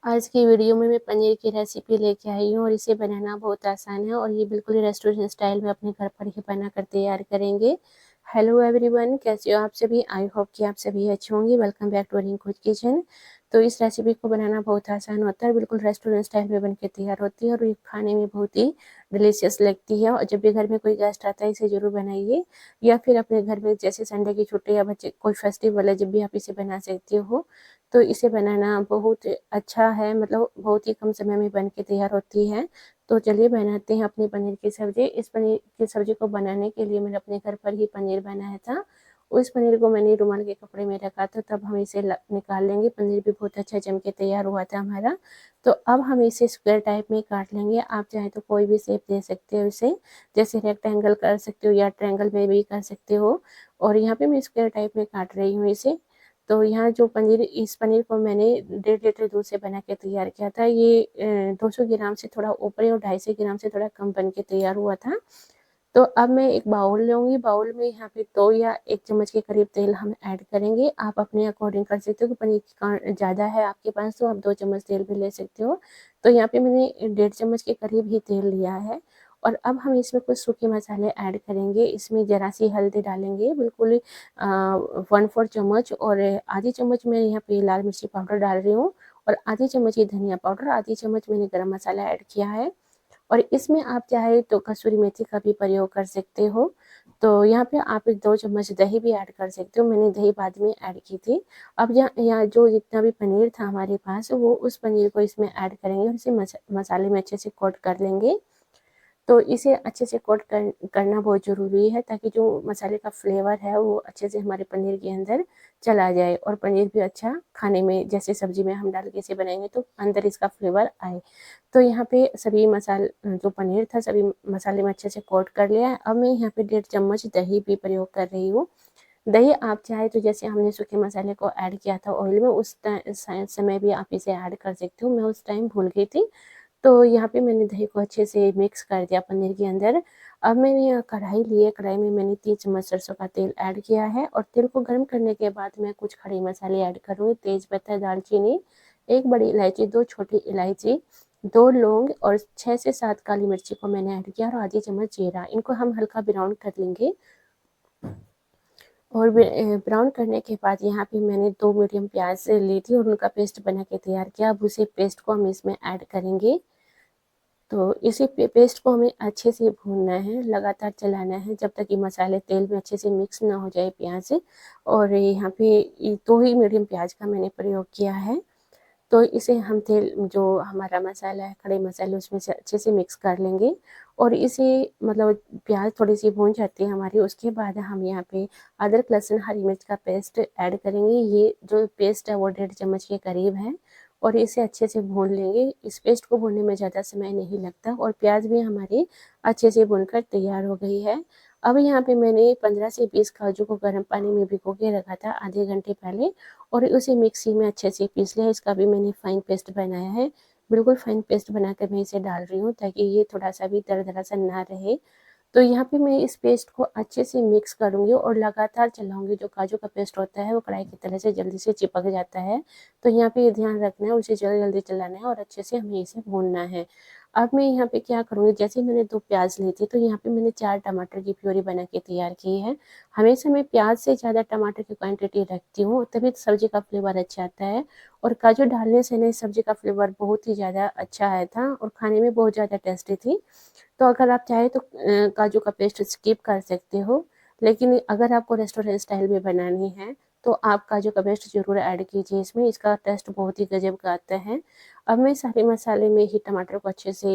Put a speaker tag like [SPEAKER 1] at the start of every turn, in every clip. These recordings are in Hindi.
[SPEAKER 1] आज की वीडियो में मैं पनीर की रेसिपी लेके आई हूँ और इसे बनाना बहुत आसान है और ये बिल्कुल ही रेस्टोरेंट स्टाइल में अपने घर पर ही बनाकर तैयार करेंगे। हेलो एवरीवन, कैसे हो आप सभी? आई होप कि आप सभी अच्छे होंगे। Welcome back to Rinku kitchen. तो इस रेसिपी को बनाना बहुत आसान होता है, बिल्कुल रेस्टोरेंट स्टाइल में बनके तैयार होती है और ये खाने में बहुत ही डिलीशियस लगती है। और जब भी घर में कोई गेस्ट आता है इसे ज़रूर बनाइए, या फिर अपने घर में जैसे संडे की छुट्टी या बच्चे कोई फेस्टिवल है जब भी आप इसे बना सकते हो। तो इसे बनाना बहुत अच्छा है, मतलब बहुत ही कम समय में बन के तैयार होती है। तो चलिए बनाते हैं अपनी पनीर की सब्ज़ी। इस पनीर की सब्ज़ी को बनाने के लिए मैंने अपने घर पर ही पनीर बनाया था। उस पनीर को मैंने रुमाल के कपड़े में रखा था, तब हम इसे निकाल लेंगे। पनीर भी बहुत अच्छा जम के तैयार हुआ था हमारा। तो अब हम इसे स्क्वायर टाइप में काट लेंगे। आप चाहें तो कोई भी शेप दे सकते हो इसे, जैसे रेक्टेंगल कर सकते हो या ट्रायंगल में भी कर सकते हो। और यहाँ पे मैं स्क्वायर टाइप में काट रही हूँ इसे। तो यहाँ जो पनीर, इस पनीर को मैंने 1.5 लीटर दूध से बना के तैयार किया था। ये 200 ग्राम से थोड़ा ऊपर और 250 ग्राम से थोड़ा कम बन के तैयार हुआ था। तो अब मैं एक बाउल लूँगी। बाउल में यहाँ पे 2 या 1 चम्मच के करीब तेल हम ऐड करेंगे। आप अपने अकॉर्डिंग कर सकते हो कि पनीर ज़्यादा है आपके पास तो आप 2 चम्मच तेल भी ले सकते हो। तो यहाँ पे मैंने 1.5 चम्मच के करीब ही तेल लिया है। और अब हम इसमें कुछ सूखे मसाले ऐड करेंगे। इसमें ज़रा सी हल्दी डालेंगे, बिल्कुल 1/4 चम्मच, और आधी चम्मच मैं यहाँ पे लाल मिर्ची पाउडर डाल रही हूँ, और आधी चम्मच ये धनिया पाउडर, आधी चम्मच मैंने गरम मसाला ऐड किया है। और इसमें आप चाहे तो कसूरी मेथी का भी प्रयोग कर सकते हो। तो यहाँ पे आप 2 चम्मच दही भी ऐड कर सकते हो। मैंने दही बाद में ऐड की थी। अब यहाँ जो जितना भी पनीर था हमारे पास, वो उस पनीर को इसमें ऐड करेंगे और इसे मसाले में अच्छे से कोट कर लेंगे। तो इसे अच्छे से कोट करना बहुत ज़रूरी है, ताकि जो मसाले का फ्लेवर है वो अच्छे से हमारे पनीर के अंदर चला जाए और पनीर भी अच्छा खाने में, जैसे सब्जी में हम डाल के इसे बनाएंगे तो अंदर इसका फ्लेवर आए। तो यहाँ पे सभी मसाले, जो पनीर था सभी मसाले में अच्छे से कोट कर लिया है। अब मैं यहाँ पे 1.5 चम्मच दही भी प्रयोग कर रही हूँ। दही आप चाहे तो जैसे हमने सूखे मसाले को ऐड किया था ऑयल में, उस समय भी आप इसे ऐड कर सकते हो। मैं उस टाइम भूल गई थी। तो यहाँ पे मैंने दही को अच्छे से मिक्स कर दिया पनीर के अंदर। अब मैंने यहाँ कढ़ाई ली है, कढ़ाई में मैंने 3 चम्मच सरसों का तेल ऐड किया है, और तेल को गर्म करने के बाद मैं कुछ खड़े मसाले ऐड करूँगी। तेज़पत्ता, दालचीनी, 1 बड़ी इलायची, 2 छोटी इलायची, 2 लौंग और 6 से 7 काली मिर्ची को मैंने ऐड किया, और आधी चम्मच जीरा। इनको हम हल्का ब्राउन कर लेंगे। और ब्राउन करने के बाद यहाँ पे मैंने 2 मीडियम प्याज ली थी और उनका पेस्ट बना के तैयार किया। अब उसी पेस्ट को हम इसमें ऐड करेंगे। तो इसी पेस्ट को हमें अच्छे से भूनना है, लगातार चलाना है जब तक ये मसाले तेल में अच्छे से मिक्स ना हो जाए प्याज। और यहाँ पे 2 ही मीडियम प्याज का मैंने प्रयोग किया है। तो इसे हम तेल, जो हमारा मसाला है खड़े मसाले, उसमें से अच्छे से मिक्स कर लेंगे। और इसे, मतलब प्याज थोड़ी सी भून जाती है हमारी, उसके बाद हम यहाँ पे अदरक लहसुन हरी मिर्च का पेस्ट ऐड करेंगे। ये जो पेस्ट है वो 1.5 चम्मच के करीब है, और इसे अच्छे से भून लेंगे। इस पेस्ट को भूनने में ज़्यादा समय नहीं लगता, और प्याज भी हमारी अच्छे से भूनकर तैयार हो गई है। अब यहाँ पे मैंने 15 से 20 काजू को गर्म पानी में भिगो के रखा था आधे घंटे पहले, और उसे मिक्सी में अच्छे से पीस लिया। इसका भी मैंने फाइन पेस्ट बनाया है। बिल्कुल फाइन पेस्ट बनाकर मैं इसे डाल रही हूँ, ताकि ये थोड़ा सा भी दरदरा सा ना रहे। तो यहाँ पे मैं इस पेस्ट को अच्छे से मिक्स करूँगी और लगातार चलाऊँगी। जो काजू का पेस्ट होता है वो कढ़ाई की तरह से जल्दी से चिपक जाता है। तो यहाँ पे ये ध्यान रखना है, उसे जल्दी जल्दी चलाना है और अच्छे से हमें इसे भूनना है। अब मैं यहाँ पे क्या करूँगी, जैसे मैंने 2 प्याज ली थी, तो यहाँ पे मैंने 4 टमाटर की प्यूरी बना के तैयार की है। हमेशा मैं प्याज से ज़्यादा टमाटर की क्वांटिटी रखती हूँ, तभी तो सब्जी का फ्लेवर अच्छा आता है। और काजू डालने से ना सब्जी का फ्लेवर बहुत ही ज़्यादा अच्छा आया था और खाने में बहुत ज़्यादा टेस्टी थी। तो अगर आप चाहें तो काजू का पेस्ट स्किप कर सकते हो, लेकिन अगर आपको रेस्टोरेंट स्टाइल में बनानी है तो आप काजू का पेस्ट ज़रूर ऐड कीजिए इसमें, इसका टेस्ट बहुत ही गजब का आता है। अब मैं सारे मसाले में ही टमाटर को अच्छे से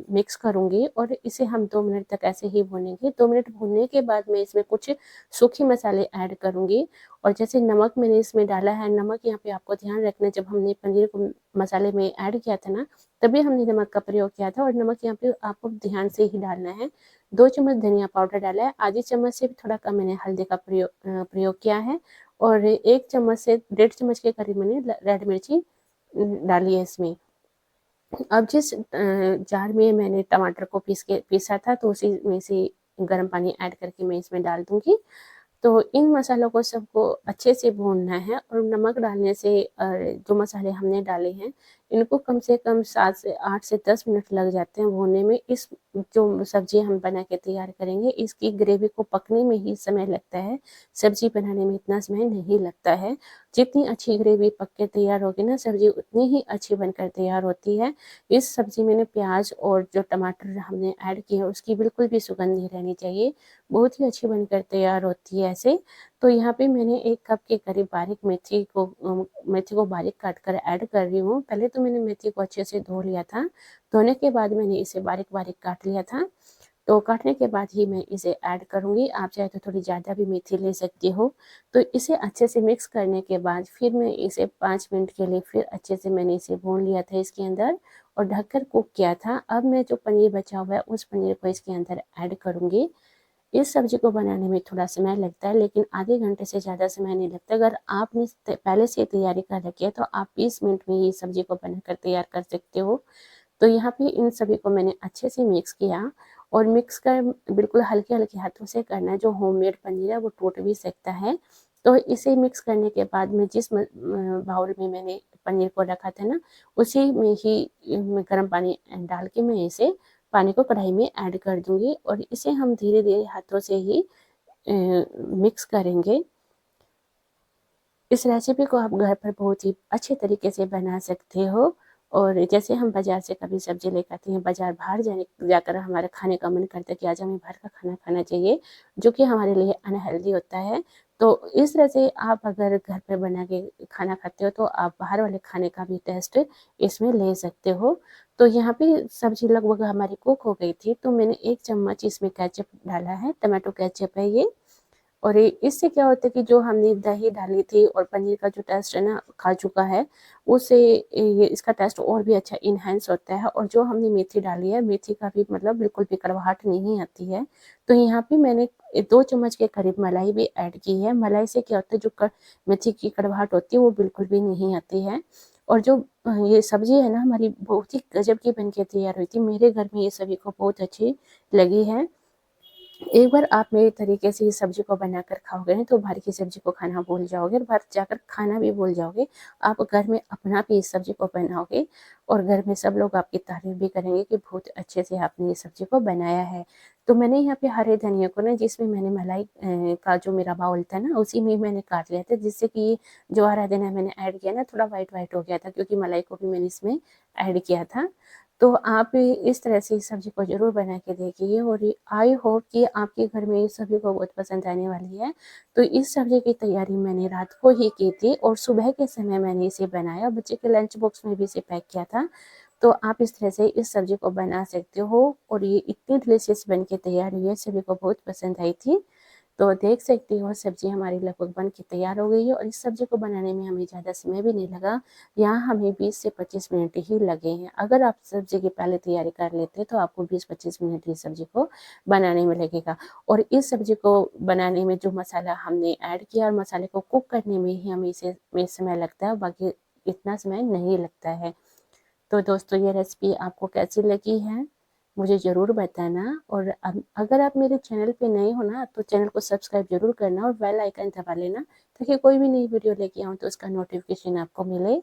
[SPEAKER 1] मिक्स करूँगी और इसे हम 2 मिनट तक ऐसे ही भूनेंगे। 2 मिनट भूनने के बाद मैं इसमें कुछ सूखे मसाले ऐड करूँगी। और जैसे नमक मैंने इसमें डाला है, नमक यहाँ पे आपको ध्यान रखना है, जब हमने पनीर को मसाले में ऐड किया था ना, तभी हमने नमक का प्रयोग किया था, और नमक यहाँ पे आपको ध्यान से ही डालना है। 2 चम्मच धनिया पाउडर डाला है, आधी चम्मच से भी थोड़ा कम मैंने हल्दी का प्रयोग किया है, और 1 चम्मच से 1.5 चम्मच के करीब मैंने रेड मिर्ची डाली है इसमें। अब जिस जार में मैंने टमाटर को पीसा था, तो उसी में से गर्म पानी ऐड करके मैं इसमें डाल दूंगी। तो इन मसालों को सबको अच्छे से भूनना है और नमक डालने से जो मसाले हमने डाले हैं इनको कम से कम 7 से 8 से 10 मिनट लग जाते हैं भूनने में। इस जो सब्जी हम बना के तैयार करेंगे इसकी ग्रेवी को पकने में ही समय लगता है, सब्जी बनाने में इतना समय नहीं लगता है। जितनी अच्छी ग्रेवी पक के तैयार होगी ना सब्जी उतनी ही अच्छी बनकर तैयार होती है। इस सब्जी में प्याज और जो टमाटर हमने ऐड किए हैं उसकी बिल्कुल भी सुगंध नहीं रहनी चाहिए, बहुत ही अच्छी बनकर तैयार होती है ऐसे। तो यहाँ पे मैंने 1 कप के करीब बारीक मेथी को बारीक काट कर ऐड कर रही हूँ। पहले तो मैंने मेथी को अच्छे से धो लिया था, धोने के बाद मैंने इसे बारीक बारीक काट लिया था। तो काटने के बाद ही मैं इसे ऐड करूँगी, आप चाहे तो थोड़ी ज़्यादा भी मेथी ले सकती हो। तो इसे अच्छे से मिक्स करने के बाद फिर मैं इसे 5 मिनट के लिए फिर अच्छे से मैंने इसे भून लिया था इसके अंदर और ढककर कुक किया था। अब मैं जो पनीर बचा हुआ है उस पनीर को इसके अंदर ऐड करूँगी। इस सब्जी को बनाने में थोड़ा समय लगता है लेकिन आधे घंटे से ज़्यादा समय नहीं लगता। अगर आपने पहले से तैयारी कर रखी है तो आप 20 मिनट में ही सब्जी को बनाकर तैयार कर सकते हो। तो यहाँ पे इन सभी को मैंने अच्छे से मिक्स किया और मिक्स कर बिल्कुल हल्के-हल्के हाथों से करना है, जो होममेड पनीर है वो टूट भी सकता है। तो इसे मिक्स करने के बाद में जिस बाउल में मैंने पनीर को रखा था ना, उसी में ही गर्म पानी डाल के मैं इसे पानी को कढ़ाई में ऐड कर दूँगी और इसे हम धीरे-धीरे हाथों से ही मिक्स करेंगे। इस रेसिपी को आप घर पर बहुत ही अच्छे तरीके से बना सकते हो और जैसे हम बाज़ार से कभी सब्ज़ी लेकर आते हैं, बाज़ार बाहर जाकर हमारा खाने का मन करता है कि आज हमें बाहर का खाना खाना चाहिए, जो कि हमारे लिए अनहेल्दी होता है। तो इस तरह से आप अगर घर पे बना के खाना खाते हो तो आप बाहर वाले खाने का भी टेस्ट इसमें ले सकते हो। तो यहाँ पे सब्ज़ी लगभग हमारी कुक हो गई थी, तो मैंने 1 चम्मच इसमें केचअप डाला है, टोमेटो केचअप है ये। और इससे क्या होता है कि जो हमने दही डाली थी और पनीर का जो टेस्ट है ना खा चुका है, उससे ये इसका टेस्ट और भी अच्छा इन्हांस होता है और जो हमने मेथी डाली है, मेथी का भी मतलब बिल्कुल भी कड़वाहट नहीं आती है। तो यहाँ पे मैंने 2 चम्मच के करीब मलाई भी ऐड की है। मलाई से क्या होता है जो मेथी की कड़वाहट होती है वो बिल्कुल भी नहीं आती है। और जो ये सब्ज़ी है ना हमारी बहुत ही गज़ब की बन के तैयार हुई थी। मेरे घर में ये सभी को बहुत अच्छी लगी है। एक बार आप मेरे तरीके से इस सब्ज़ी को बनाकर खाओगे ना तो बाहर की सब्ज़ी को खाना भूल जाओगे और बाहर जाकर खाना भी भूल जाओगे। आप घर में अपना भी इस सब्ज़ी को बनाओगे और घर में सब लोग आपकी तारीफ़ भी करेंगे कि बहुत अच्छे से आपने ये सब्ज़ी को बनाया है। तो मैंने यहाँ पे हरे धनिया को ना जिसमें मैंने मलाई का जो मेरा बाउल था ना उसी में मैंने काट लिया था, जिससे कि जो हरा धनिया मैंने ऐड किया ना थोड़ा व्हाइट-व्हाइट हो गया था क्योंकि मलाई को भी मैंने इसमें ऐड किया था। तो आप इस तरह से इस सब्ज़ी को ज़रूर बना के देखिए और आई होप कि आपके घर में इस सब्ज़ी को बहुत पसंद आने वाली है। तो इस सब्ज़ी की तैयारी मैंने रात को ही की थी और सुबह के समय मैंने इसे बनाया, बच्चे के लंच बॉक्स में भी इसे पैक किया था। तो आप इस तरह से इस सब्ज़ी को बना सकते हो और ये इतनी डिलीशियस बन के तैयार हुई है, सभी को बहुत पसंद आई थी। तो देख सकती हो सब्ज़ी हमारी लगभग बन के तैयार हो गई है और इस सब्ज़ी को बनाने में हमें ज़्यादा समय भी नहीं लगा। यहाँ हमें 20 से 25 मिनट ही लगे हैं। अगर आप सब्ज़ी की पहले तैयारी कर लेते हैं तो आपको 20-25 मिनट ही सब्ज़ी को बनाने में लगेगा। और इस सब्ज़ी को बनाने में जो मसाला हमने ऐड किया और मसाले को कुक करने में ही हमें इसे में समय लगता है, बाकी इतना समय नहीं लगता है। तो दोस्तों ये रेसिपी आपको कैसी लगी है मुझे ज़रूर बताना और अगर आप मेरे चैनल पे नए हो ना तो चैनल को सब्सक्राइब ज़रूर करना और बेल आइकन दबा लेना ताकि कोई भी नई वीडियो लेके आऊँ तो उसका नोटिफिकेशन आपको मिले।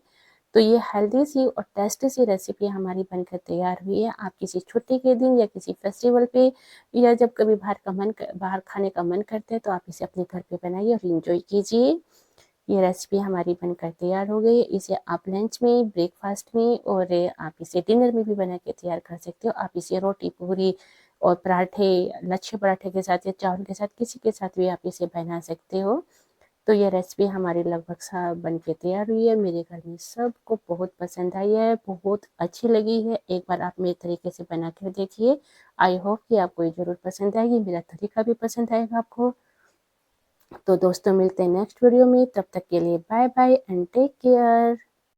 [SPEAKER 1] तो ये हेल्दी सी और टेस्टी सी रेसिपी हमारी बनकर तैयार हुई है। आप किसी छुट्टी के दिन या किसी फेस्टिवल पे या जब कभी बाहर खाने का मन करता है तो आप इसे अपने घर पे बनाइए और एंजॉय कीजिए। ये रेसिपी हमारी बनकर तैयार हो गई है। इसे आप लंच में, ब्रेकफास्ट में और आप इसे डिनर में भी बना के तैयार कर सकते हो। आप इसे रोटी, पूरी और पराठे, लच्छे पराठे के साथ या चावल के साथ किसी के साथ भी आप इसे बना सकते हो। तो ये रेसिपी हमारी लगभग बन के तैयार हुई है। मेरे घर में सबको बहुत पसंद आई है, बहुत अच्छी लगी है। एक बार आप मेरे तरीके से बना कर देखिए। आई होप कि आपको ये ज़रूर पसंद आएगी, मेरा तरीका भी पसंद आएगा आपको। तो दोस्तों मिलते हैं नेक्स्ट वीडियो में, तब तक के लिए bye bye and take care.